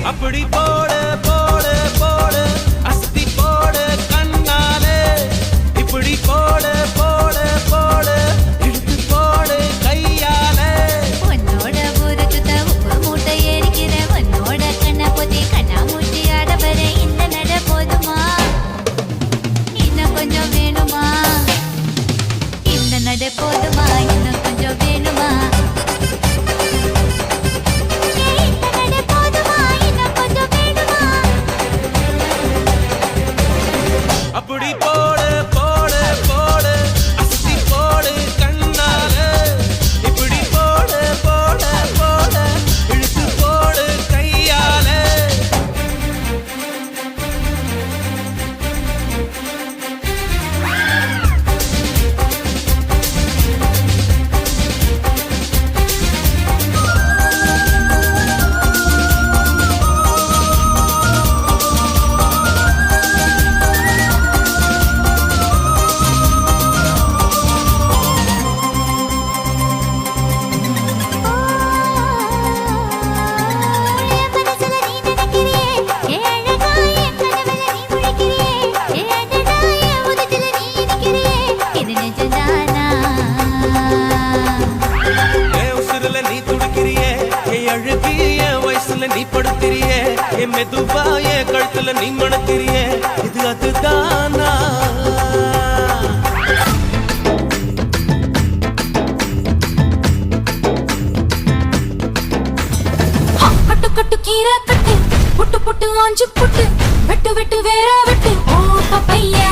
அப்படி போடு போடு போடு அஸ்தி போடு கண்ணாலே இப்படி போடு போடு போடு இழுத்து போடு கையாலே உன்னோட ஊருக்கு உப்பு மூட்டை ஏறிக்கிற உன்னோட கண்ணை பொத்தி கண்ணா மூட்டி ஆட வர இந்த நட போதுமா இன்னும் கொஞ்சம் வேணுமா இந்த நட போதுமா இன்னும் கொஞ்சம் வேணுமா அப்படி போடு போடு போடு அஸ்தி போடு கண்ணாலே இப்படி போடு போடு போடு இழுத்து போடு கையாலே நீ படுத்திரியே என் மெதுவா என் கழுத்துல நீ மணத்திரியே இது அதுதானா கட்டு கட்டு கீரை கட்டு புட்டு புட்டு ஆஞ்சு புட்டு வெட்டு வெட்டு வேற வெட்டு ஓ பப்பையா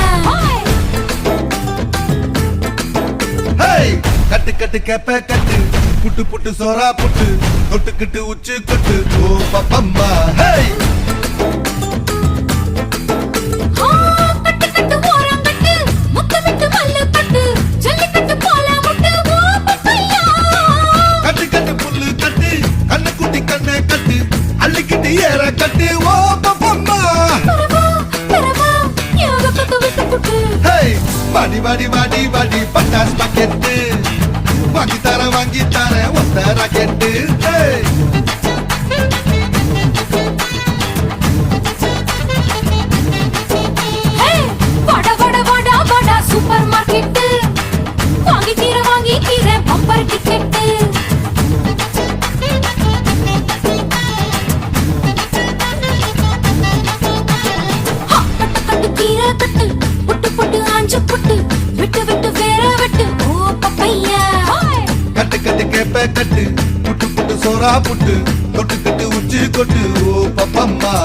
கட்டு கட்டு கேப்ப கட்டு புட்டு புட்டு சோரா புட்டு தொட்டுக்கிட்டு உச்சு கொட்டு ஓ பப்பம்மா கட்டு கட்டு ஓரம் கட்டு முத்து விட்டு மல்லு கட்டு ஜல்லி கட்டு போல முட்டு ஓ பப்பையா கட்டு கட்டு புல்லு கட்டு கண்ணு குட்டி கண்ணை கட்டு அள்ளிக்கிட்டு ஏற கட்டு ஓ பப்பம்மா தரவா யோக கட்டு விட்டு புட்டு வாடி வாடி வாடி வாடி பட்டாஸ் பாக்கெட்டு வாங்கி தர ஒத்த ராக்கெட்டு வட வட வட வட சூப்பர் மார்க்கெட் வாங்கி கீர பம்பர் டிக்கெட் கட்டு கீரை கட்டு புட்டு புட்டு ஆஞ்சு புட்டு விட்டு விட்டு வேற வெட்டு ஓ பப்பையா கட்டு கட்டு கேப்ப கட்டு புட்டு புட்டு சோரா புட்டு தொட்டுக்கிட்டு உச்சி கொட்டு ஓ பப்பம்மா